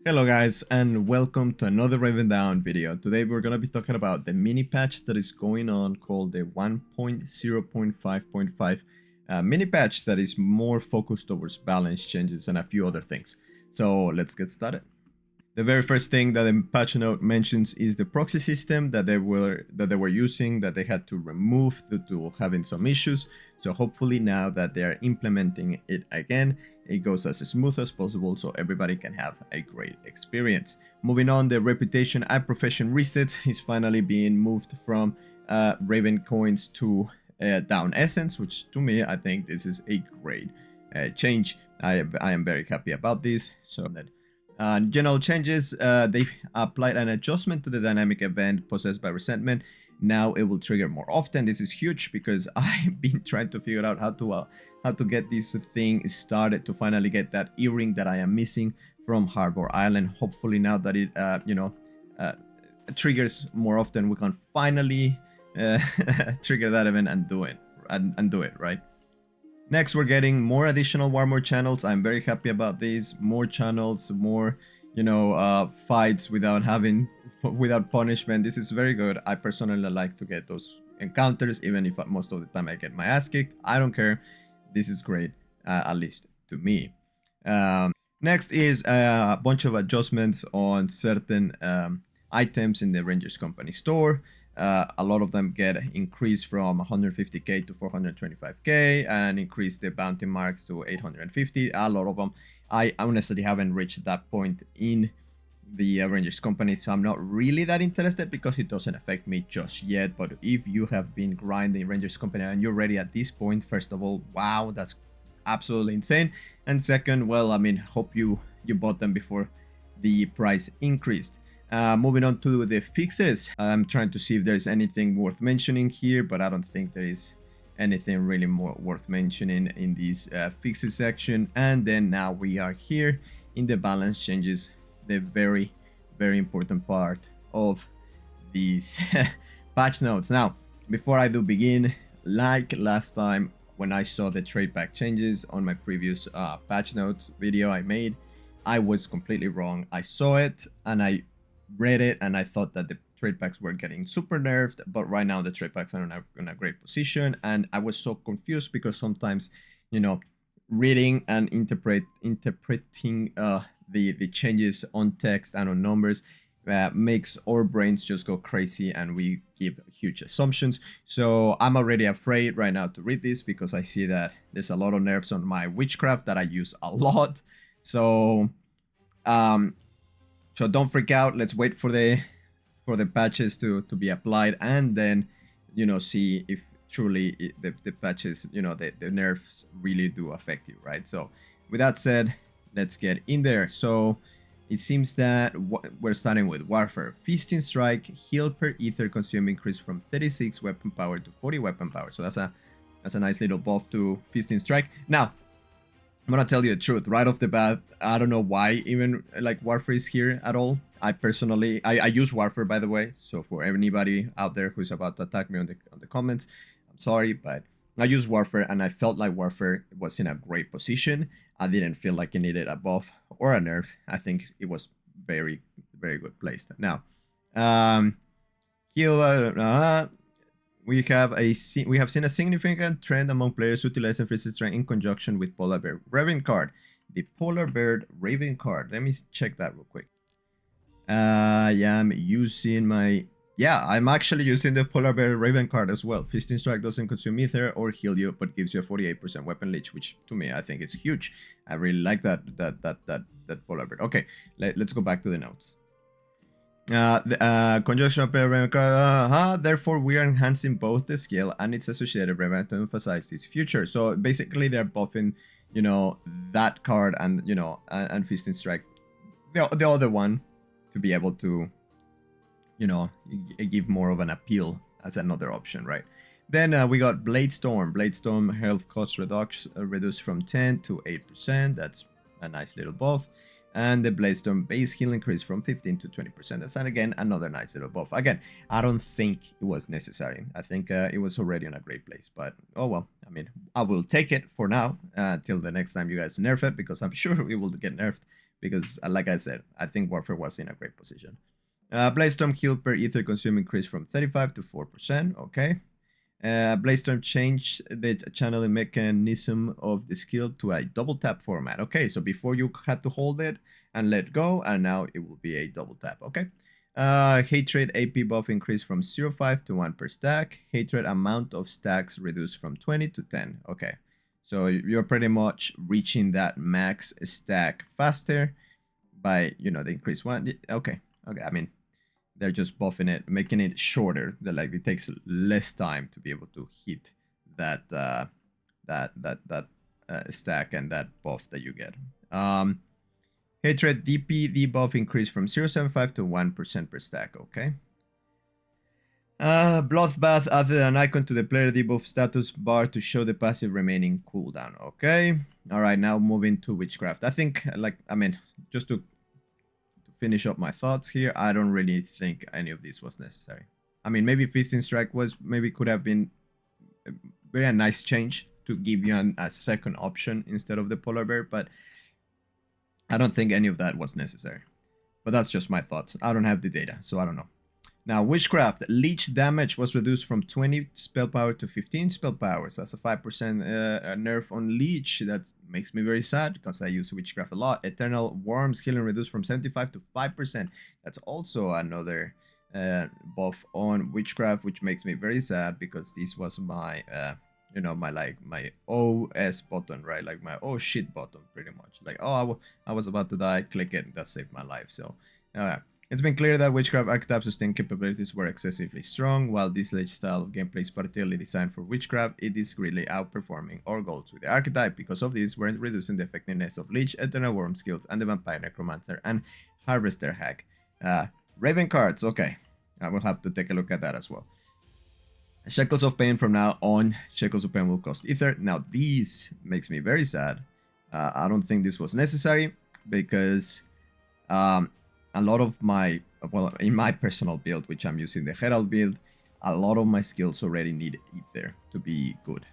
Hello guys and welcome to another Ravendawn video. Today we're going to be talking about the mini patch that is going on called the 1.0.5.5 mini patch that is more focused towards balance changes and a few other things. So let's get started. The very first thing that the patch note mentions is the proxy system that they were using that they had to remove due to having some issues. So hopefully now that they are implementing it again, it goes as smooth as possible so everybody can have a great experience. Moving on, the reputation and profession reset is finally being moved from Raven coins to down essence, which to me I think this is a great change. I am very happy about this. So that general changes, they applied an adjustment to the dynamic event possessed by resentment. Now it will trigger more often. This is huge because I've been trying to figure out how to get this thing started to finally get that earring that I am missing from Harbor Island. Hopefully now that it triggers more often, we can finally trigger that event and do it right. Next, we're getting more additional Warmore channels. I'm very happy about these. More channels, more, fights without punishment. This is very good. I personally like to get those encounters, even if most of the time I get my ass kicked. I don't care. This is great, at least to me. Next is a bunch of adjustments on certain items in the Rangers Company store. A lot of them get increased from 150k to 425k and increase the bounty marks to 850. A lot of them, I honestly haven't reached that point in the Rangers Company, so I'm not really that interested because it doesn't affect me just yet. But if you have been grinding Rangers Company and you're ready at this point, first of all, wow, that's absolutely insane. And second, well, I mean, hope you bought them before the price increased. Moving on to the fixes, I'm trying to see if there's anything worth mentioning here, but I don't think there is anything really more worth mentioning in this fixes section. And then now we are here in the balance changes, the very important part of these patch notes. Now, before I do begin, like last time when I saw the trade pack changes on my previous patch notes video I made, I was completely wrong. I saw it and I read it and I thought that the trade packs were getting super nerfed, but right now the trade packs are in a great position. And I was so confused because sometimes, reading and interpreting the changes on text and on numbers makes our brains just go crazy and we give huge assumptions. So I'm already afraid right now to read this because I see that there's a lot of nerfs on my Witchcraft that I use a lot. So so don't freak out. Let's wait for the patches to be applied and then, see if truly the patches, the nerfs really do affect you, right? So with that said, let's get in there. So it seems that we're starting with Warfare. Feasting Strike, heal per ether consume increase from 36 weapon power to 40 weapon power. So that's a nice little buff to Feasting Strike. Now, I'm gonna tell you the truth right off the bat. I don't know why even like Warfare is here at all. I personally, I use Warfare, by the way. So for anybody out there who's about to attack me on the comments, I'm sorry, but I use Warfare and I felt like Warfare was in a great position. I didn't feel like it needed a buff or a nerf. I think it was very good placed. Now, heal. We have seen a significant trend among players utilizing Freeze Strength in conjunction with Polar Bear Raven card. The Polar Bear Raven card. Let me check that real quick. Yeah, I'm actually using the Polar Bear Raven card as well. Feasting Strike doesn't consume ether or heal you, but gives you a 48% weapon leech, which to me I think is huge. I really like that Polar Bear. Okay, let's go back to the notes. Conjunction of Ravencards. Therefore, we are enhancing both the skill and its associated Raven to emphasize this feature. So basically, they're buffing, that card and and Feasting Strike, the other one, to be able to, give more of an appeal as another option, right? Then we got Bladestorm. Bladestorm health cost reduced from 10 to 8%. That's a nice little buff. And the Bladestorm base heal increased from 15 to 20%. That's again another nice little buff. Again, I don't think it was necessary. I think it was already in a great place. But oh well, I mean, I will take it for now till the next time you guys nerf it, because I'm sure it will get nerfed because, like I said, I think Warfare was in a great position. Bladestorm heal per ether consume increased from 35 to 4%. Okay. Bladestorm changed the channeling mechanism of the skill to a double tap format. Okay, so before you had to hold it and let go, and now it will be a double tap. Okay. Hatred AP buff increased from 0.5 to 1 per stack. Hatred amount of stacks reduced from 20 to 10. Okay, so you're pretty much reaching that max stack faster by, you know, the increased one. Okay, I mean, they're just buffing it, making it shorter. That, like, it takes less time to be able to hit that stack and that buff that you get. Hatred DP debuff increased from 0.75 to 1% per stack. Okay. Bloodbath added an icon to the player debuff status bar to show the passive remaining cooldown. Okay. All right. Now moving to Witchcraft. I think, like, I mean, just to finish up my thoughts here, I don't really think any of this was necessary. I mean, maybe Feasting Strike could have been a very nice change to give you a second option instead of the Polar Bear, but I don't think any of that was necessary. But that's just my thoughts. I don't have the data, so I don't know. Now, Witchcraft. Leech damage was reduced from 20 spell power to 15 spell power. So that's a 5% nerf on Leech. That makes me very sad because I use Witchcraft a lot. Eternal Worms healing reduced from 75 to 5%. That's also another buff on Witchcraft, which makes me very sad because this was my, you know, my OS button, right? Like my oh shit button, pretty much. Like, oh, I was about to die, click it, that saved my life. So, it's been clear that Witchcraft archetype sustain capabilities were excessively strong. While this Lich style of gameplay is particularly designed for Witchcraft, it is greatly outperforming our goals with the archetype. Because of this, we're reducing the effectiveness of Lich, Eternal Worm skills, and the Vampire Necromancer and Harvester hack. Ravencards, okay. I will have to take a look at that as well. Shackles of Pain from now on. Shackles of Pain will cost Ether. Now, these makes me very sad. I don't think this was necessary because a lot of my, well, in my personal build, which I'm using the Herald build, a lot of my skills already need Ether to be good.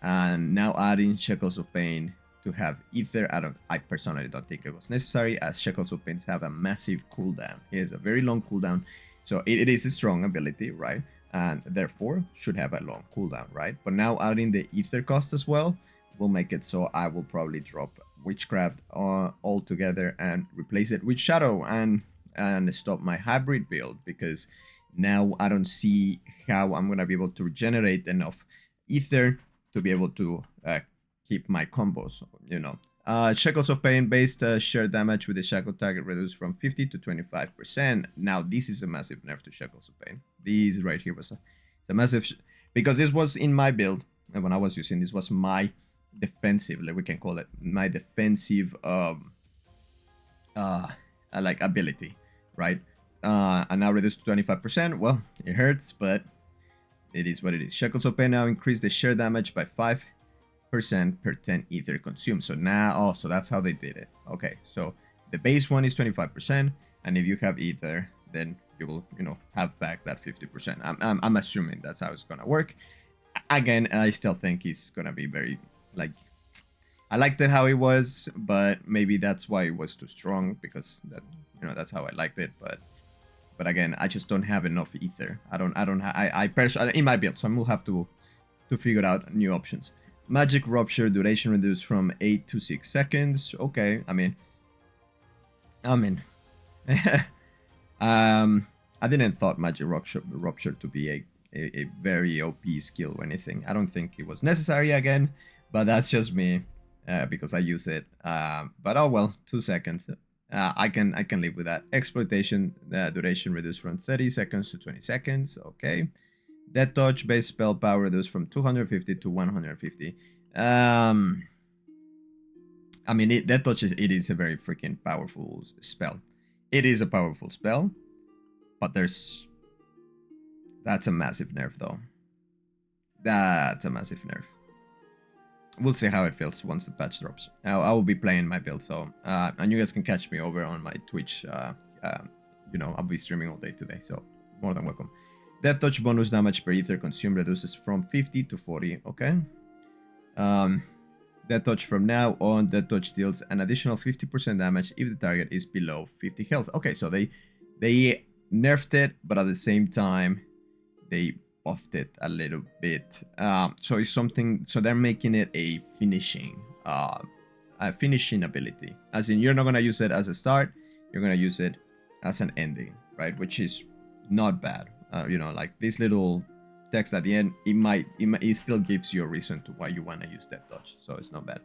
And now adding Shackles of Pain to have Ether, I personally don't think it was necessary, as Shackles of Pain have a massive cooldown. It has a very long cooldown, so it is a strong ability, right? And therefore should have a long cooldown, right? But now adding the Ether cost as well will make it so I will probably drop Witchcraft altogether and replace it with Shadow and stop my hybrid build, because now I don't see how I'm gonna be able to generate enough Ether to be able to keep my combos, you know. Shackles of Pain based share damage with the shackle target reduced from 50 to 25%. Now this is a massive nerf to Shackles of Pain. These right here was a massive, because this was in my build, and when I was using this was my defensive, like we can call it my defensive like ability, right? And now reduced to 25%. Well, it hurts, but it is what it is. Shackles of Pain now increase the share damage by 5% per 10 ether consumed. So now, oh, so that's how they did it. Okay, so the base one is 25%, and if you have ether, then you will, you know, have back that 50%. I'm assuming that's how it's gonna work. Again, I still think it's gonna be very, like, I liked it how it was, but maybe that's why it was too strong, because that, you know, that's how I liked it. But again, I just don't have enough ether. I personally, in my build, so I will have to figure out new options. Magic Rupture duration reduced from 8 to 6 seconds. Okay, I mean, I didn't thought Magic Rupture to be a very OP skill or anything. I don't think it was necessary again, but that's just me, because I use it. But oh well, 2 seconds. I can live with that. Exploitation duration reduced from 30 seconds to 20 seconds. Okay. Death Touch base spell power reduced from 250 to 150. I mean, Death Touch is a very freaking powerful spell. It is a powerful spell, but that's a massive nerf though. That's a massive nerf. We'll see how it feels once the patch drops. I will be playing my build, so and you guys can catch me over on my Twitch. You know, I'll be streaming all day today, so more than welcome. Death Touch bonus damage per ether consumed reduces from 50 to 40. Okay. Death Touch from now on. Death Touch deals an additional 50% damage if the target is below 50 health. Okay, so they nerfed it, but at the same time, they buffed it a little bit. So it's something. So they're making it a finishing ability. As in, you're not gonna use it as a start. You're gonna use it as an ending, right? Which is not bad. You know, like this little text at the end, it still gives you a reason to why you want to use Death Touch, so it's not bad.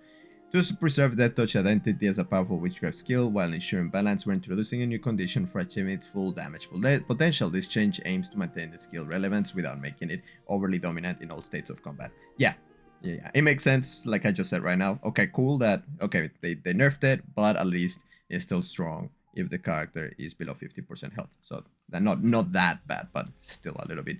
To preserve Death Touch identity as a powerful witchcraft skill while ensuring balance, we're introducing a new condition for achieving its full damage potential. This change aims to maintain the skill relevance without making it overly dominant in all states of combat. Yeah, it makes sense, like I just said right now. Okay, cool that, okay, they nerfed it, but at least it's still strong if the character is below 50% health. So they're not that bad, but still a little bit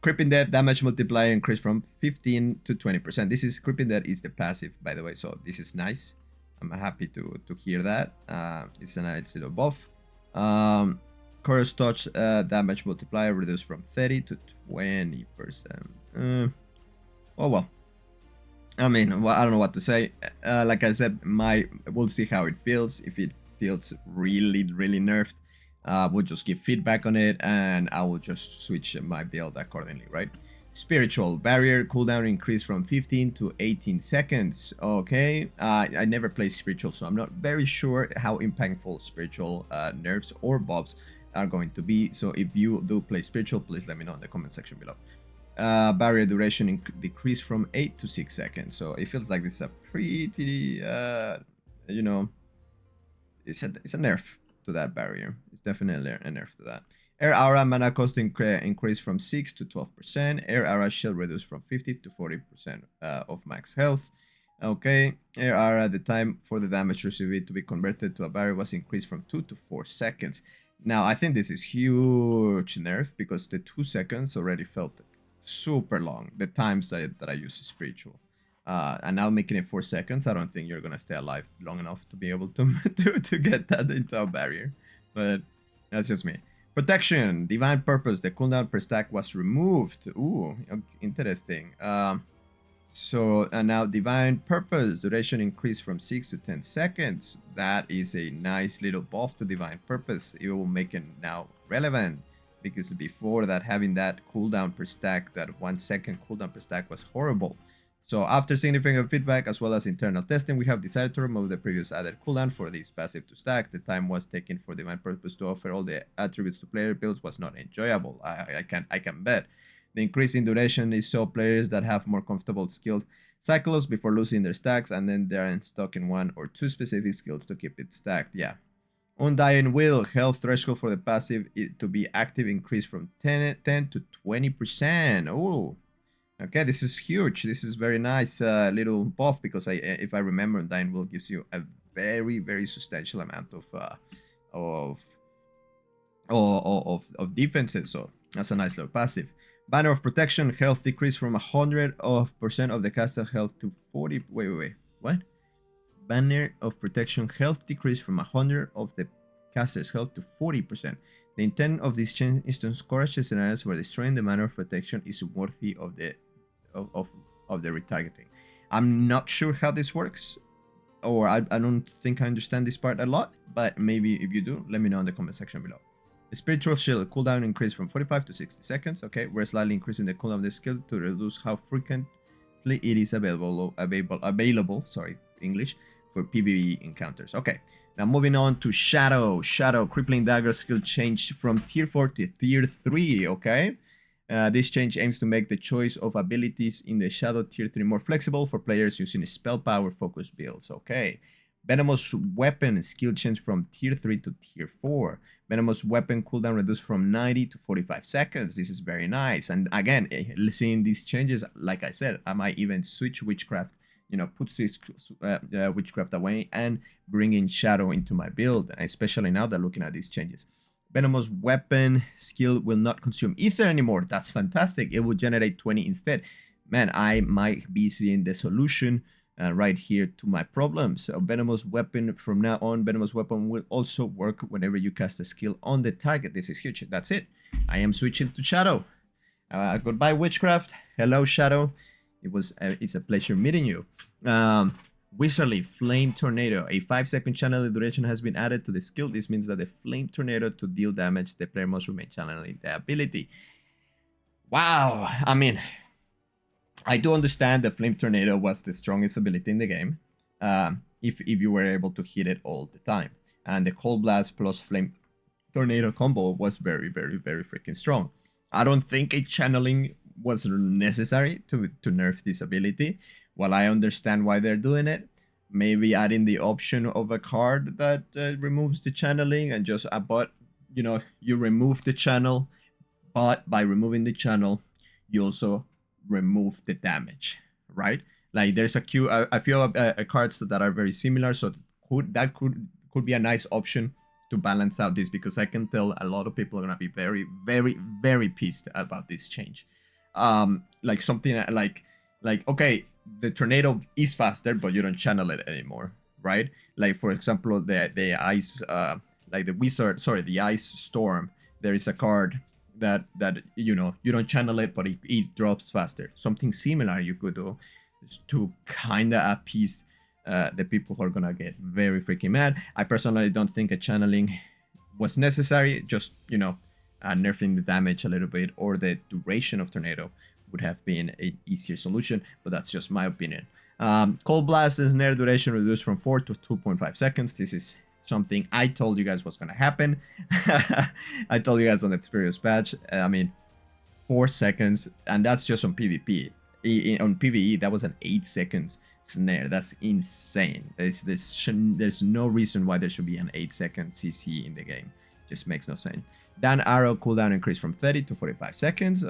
Creeping Death damage multiplier increased from 15 to 20%. This is Creeping Death is the passive, by the way, so this is nice. I'm happy to hear that. It's a nice little buff. Curse Touch damage multiplier reduced from 30 to 20%. Oh well. I mean, I don't know what to say. Like I said, we'll see how it feels. If it feels really nerfed, we'll just give feedback on it, and I will just switch my build accordingly, right? Spiritual barrier cooldown increased from 15 to 18 seconds. Okay, I never played spiritual, so I'm not very sure how impactful spiritual nerfs or buffs are going to be. So if you do play spiritual, please let me know in the comment section below. Barrier duration decreased from 8 to 6 seconds. So it feels like this is a pretty, you know, it's a nerf to that barrier. It's definitely a nerf to that. Air Aura mana cost increased from 6 to 12%. Air Aura shield reduced from 50 to 40% of max health. Okay, Air Aura, the time for the damage received to be converted to a barrier was increased from 2 to 4 seconds. Now, I think this is huge nerf because the 2 seconds already felt super long, the times that I use spiritual. And now making it 4 seconds, I don't think you're gonna stay alive long enough to be able to to get that into a barrier. But that's just me. Protection, Divine Purpose, the cooldown per stack was removed. Ooh, interesting. So now Divine Purpose duration increased from 6 to 10 seconds. That is a nice little buff to Divine Purpose. It will make it now relevant, because before that, having that cooldown per stack, that 1 second cooldown per stack, was horrible. So after significant feedback as well as internal testing, we have decided to remove the previous added cooldown for this passive to stack. The time was taken for Divine Purpose to offer all the attributes to player builds was not enjoyable. I can bet. The increase in duration is so players that have more comfortable skilled cycles before losing their stacks, and then they're stuck in 1 or 2 specific skills to keep it stacked. Yeah. Undying Will, health threshold for the passive to be active increased from 10 to 20%. Oh, okay, this is huge. This is very nice little buff, because if I remember, Undying Will gives you a very substantial amount of defenses. So that's a nice little passive. Banner of Protection, health decreased from 100% of the caster health to 40. Wait, what? Banner of Protection, health decreased from 100 of the caster's health to 40%. The intent of this change is to encourage scenarios where destroying the Banner of Protection is worthy of the retargeting. I'm not sure how this works, or I don't think I understand this part a lot, but maybe if you do, let me know in the comment section below. The Spiritual Shield cooldown increased from 45 to 60 seconds. Okay, we're slightly increasing the cooldown of the skill to reduce how frequently it is available, sorry, English, for PvE encounters. Okay, now moving on to Shadow. Crippling Dagger skill changed from tier 4 to tier 3. Okay, this change aims to make the choice of abilities in the Shadow tier 3 more flexible for players using spell power focused builds. Okay, Venomous Weapon skill change from tier 3 to tier 4. Venomous Weapon cooldown reduced from 90 to 45 seconds. This is very nice. And again, seeing these changes, like I said, I might even switch Witchcraft, put Witchcraft away and bring in Shadow into my build, especially now that looking at these changes. Venomous Weapon skill will not consume ether anymore. That's fantastic. It will generate 20 instead. Man, I might be seeing the solution right here to my problem. So Venomous Weapon, from now on, Venomous Weapon will also work whenever you cast a skill on the target. This is huge. That's it. I am switching to Shadow. Goodbye, Witchcraft. Hello, Shadow. It's a pleasure meeting you. Wizardly Flame Tornado. A 5-second channel duration has been added to the skill. This means that the Flame Tornado to deal damage, the player must remain channeling the ability. Wow. I mean, I do understand the Flame Tornado was the strongest ability in the game. If you were able to hit it all the time. And the Cold Blast plus Flame Tornado combo was very, very, very freaking strong. I don't think a channeling was necessary to nerf this ability. While I understand why they're doing it, maybe adding the option of a card that removes the channeling and just but you remove the channel, but by removing the channel, you also remove the damage, right? Like there's a few cards that are very similar, so could be a nice option to balance out this, because I can tell a lot of people are gonna be very, very, very pissed about this change. Like something like okay, the tornado is faster, but you don't channel it anymore, right? Like for example, the ice, like the ice storm. There is a card that you don't channel it, but it drops faster. Something similar you could do to kind of appease the people who are gonna get very freaking mad. I personally don't think a channeling was necessary. Just nerfing the damage a little bit, or the duration of tornado would have been an easier solution, but that's just my opinion. Cold Blast is snare duration reduced from 4 to 2.5 seconds. This is something I told you guys was gonna happen. I told you guys on the previous patch. I mean, 4 seconds, and that's just on PvP. On PvE, that was an 8 seconds snare. That's insane. There's no reason why there should be an 8-second CC in the game. Just makes no sense. Dan arrow cooldown increased from 30 to 45 seconds.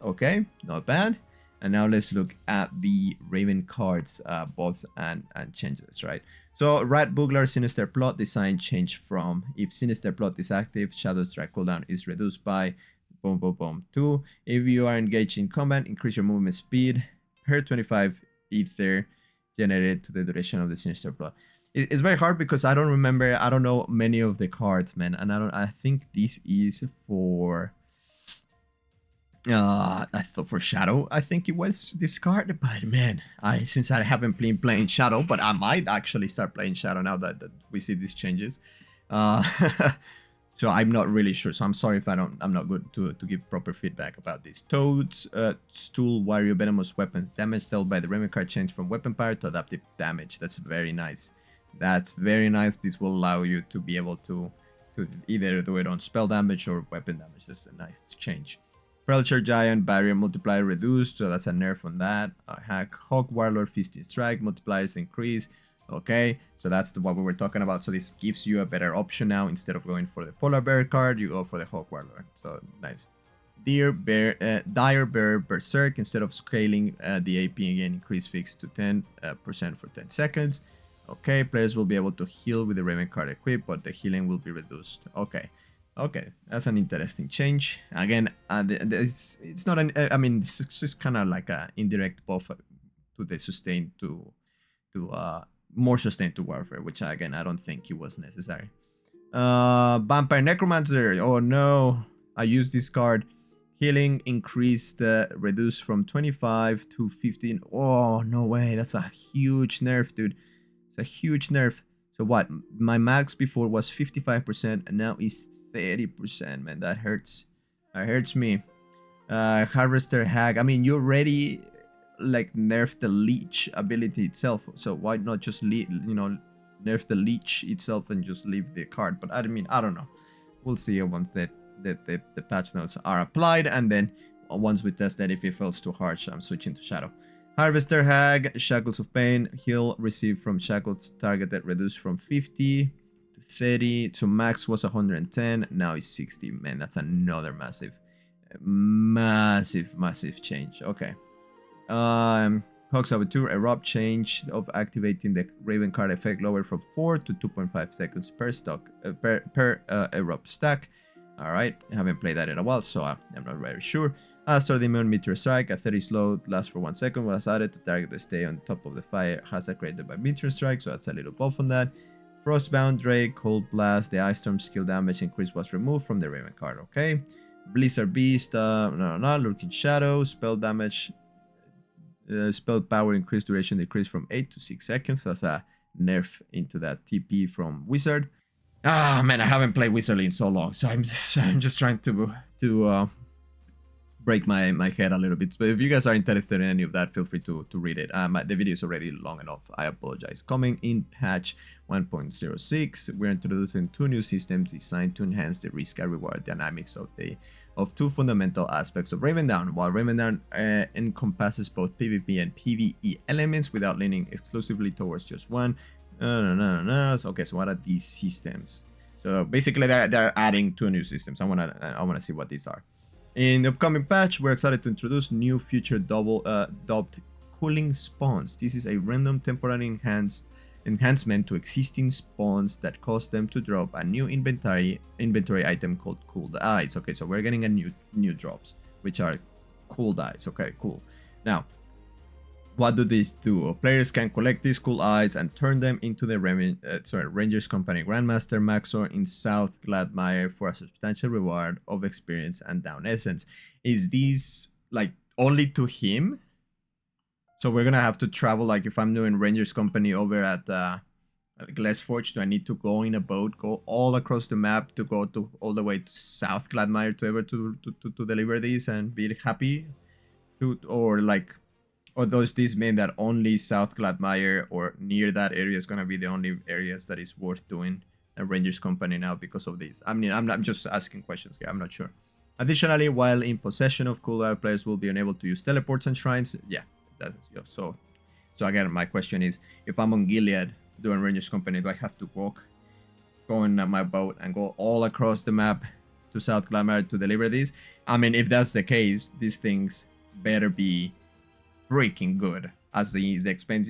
Okay, not bad. And now let's look at the Ravencards buffs and changes, right? So Rat Bugler Sinister Plot design changed from, if Sinister Plot is active, Shadow Strike cooldown is reduced by boom boom boom 2. If you are engaged in combat, increase your movement speed per 25 ether generated to the duration of the Sinister Plot. It's very hard because I don't know many of the cards, man, and I think this is for I thought for Shadow, I think it was this card, but man, since I haven't been playing Shadow, but I might actually start playing Shadow now that we see these changes. So I'm not really sure. So I'm sorry if I'm not good to give proper feedback about this. Toad's Stool Warrior Venomous Weapons damage dealt by the Ravencards change from weapon power to adaptive damage. That's very nice. That's very nice. This will allow you to be able to either do it on spell damage or weapon damage. That's a nice change. Predator Giant Barrier Multiplier reduced, so that's a nerf on that. Hawk Warlord Feasting Strike multipliers increase. Okay, so that's what we were talking about. So this gives you a better option now. Instead of going for the Polar Bear card, you go for the Hawk Warlord. So nice. Dire Bear Berserk, instead of scaling the AP again, increase fix to 10% for 10 seconds. Okay, players will be able to heal with the Raven card equipped, but the healing will be reduced. Okay, that's an interesting change. Again, it's not an. I mean, it's just kind of like a indirect buff to the sustain to more sustain to warfare, which again I don't think it was necessary. Vampire Necromancer. Oh no, I used this card. Healing increased, reduced from 25 to 15. Oh no way, that's a huge nerf, dude. A huge nerf. So what, my max before was 55% and now is 30%, man. That hurts. Me. Harvester Hag, I mean, you already like nerfed the leech ability itself, so why not just nerf the leech itself and just leave the card? But I mean, I don't know, we'll see once the patch notes are applied, and then once we test that, if it feels too harsh, I'm switching to Shadow. Harvester Hag, Shackles of Pain, heal received from Shackles targeted reduced from 50 to 30, to max was 110, now it's 60. Man, that's another massive change. Okay. Hawk Saboteur, Erupt, change of activating the Raven card effect lower from 4 to 2.5 seconds per stock per Erupt stack. Alright, I haven't played that in a while, so I'm not very sure. Astral Demon Meteor Strike, a 30 slow, lasts for 1 second, was added to target the stay on top of the fire hazard created by Meteor Strike, so that's a little buff on that. Frostbound Drake, Cold Blast, the Ice Storm skill damage increase was removed from the Raven card, okay. Blizzard Beast, Lurking Shadow, spell damage, spell power increase duration decrease from 8 to 6 seconds. So that's a nerf into that TP from Wizard. Ah, man, I haven't played Wizard in so long, so I'm just trying to break my head a little bit. But if you guys are interested in any of that, feel free to read it. The video is already long enough. I apologize. Coming in patch 1.06, we're introducing 2 new systems designed to enhance the risk and reward dynamics of 2 fundamental aspects of Ravendawn. While Ravendawn encompasses both PvP and PvE elements without leaning exclusively towards just one. Okay, so what are these systems? So basically, they're adding 2 new systems. I wanna see what these are. In the upcoming patch, we're excited to introduce new future dubbed cooling spawns. This is a random temporary enhancement to existing spawns that cause them to drop a new inventory item called cooled eyes. Okay, so we're getting a new drops, which are cooled eyes. Okay, cool. Now, what do these do? Players can collect these cool eyes and turn them into the Rangers Company Grandmaster Maxor in South Gladmire for a substantial reward of experience and down essence. Is these like only to him? So we're gonna have to travel, like if I'm doing Rangers Company over at Glassforge, do I need to go in a boat, go all across the map to go to all the way to South Gladmire to deliver these and be happy? Or does this mean that only South Gladmire or near that area is going to be the only areas that is worth doing a Rangers Company now because of this? I mean, I'm just asking questions here. I'm not sure. Additionally, while in possession of cool eye, players will be unable to use teleports and shrines. Yeah, that is so. So again, my question is, if I'm on Gilead doing Rangers Company, do I have to go in my boat and go all across the map to South Gladmire to deliver these? I mean, if that's the case, these things better be freaking good, as the experience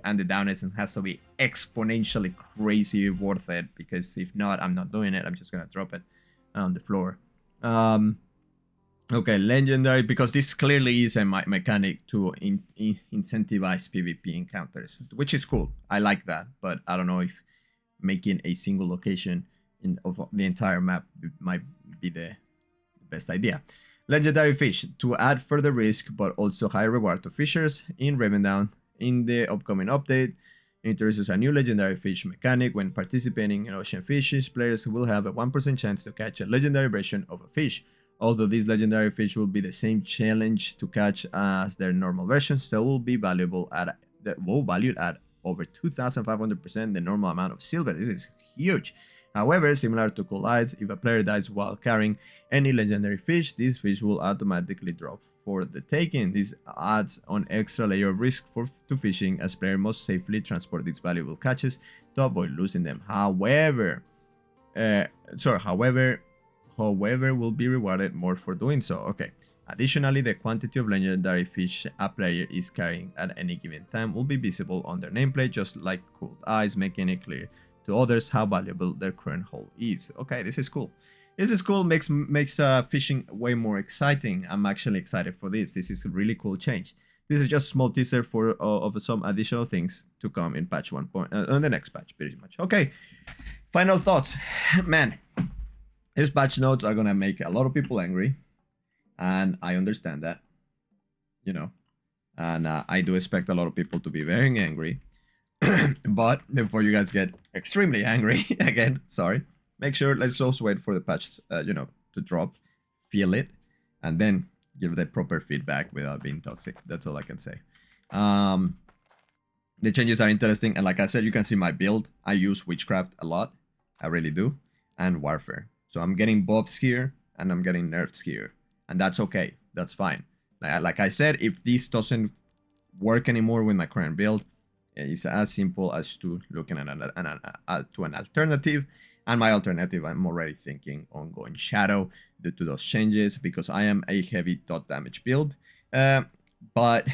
and the downers has to be exponentially crazy worth it, because if not, I'm not doing it. I'm just gonna drop it on the floor. Okay, legendary, because this clearly is a mechanic to incentivize PvP encounters, which is cool. I like that, but I don't know if making a single location of the entire map might be the best idea. Legendary fish, to add further risk but also high reward to fishers in Ravendawn. In the upcoming update, introduces a new legendary fish mechanic. When participating in ocean fishes, players will have a 1% chance to catch a legendary version of a fish. Although these legendary fish will be the same challenge to catch as their normal versions, they will be valued at over 2,500% the normal amount of silver. This is huge. However, similar to cool eyes, if a player dies while carrying any legendary fish, these fish will automatically drop for the taking. This adds an extra layer of risk to fishing, as player must safely transport these valuable catches to avoid losing them. However, will be rewarded more for doing so. Okay. Additionally, the quantity of legendary fish a player is carrying at any given time will be visible on their nameplate, just like cooled eyes, making it clear to others how valuable their current haul is. Okay, this is cool. This is cool. Makes fishing way more exciting. I'm actually excited for this. This is a really cool change. This is just a small teaser for of some additional things to come in patch 1. On the next patch, pretty much. Okay, final thoughts. Man, these patch notes are gonna make a lot of people angry, and I understand that, you know, and I do expect a lot of people to be very angry. But before you guys get extremely angry again, sorry, make sure, let's also wait for the patch, to drop, feel it, and then give the proper feedback without being toxic. That's all I can say. The changes are interesting, and like I said, you can see my build. I use Witchcraft a lot, I really do, and Warfare. So I'm getting buffs here, and I'm getting nerfs here, and that's okay. That's fine. Like I said, if this doesn't work anymore with my current build, it's as simple as to looking at an alternative. And my alternative, I'm already thinking on going Shadow due to those changes, because I am a heavy dot damage build. But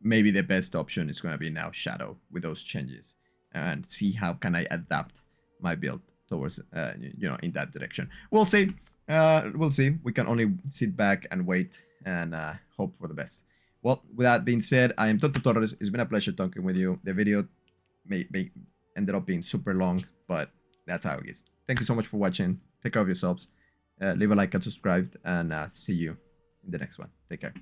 maybe the best option is going to be now Shadow with those changes, and see how can I adapt my build towards, in that direction. We'll see. We'll see. We can only sit back and wait and hope for the best. Well, with that being said, I am Toto Torres. It's been a pleasure talking with you. The video ended up being super long, but that's how it is. Thank you so much for watching. Take care of yourselves. leave a like and subscribe, and see you in the next one. Take care.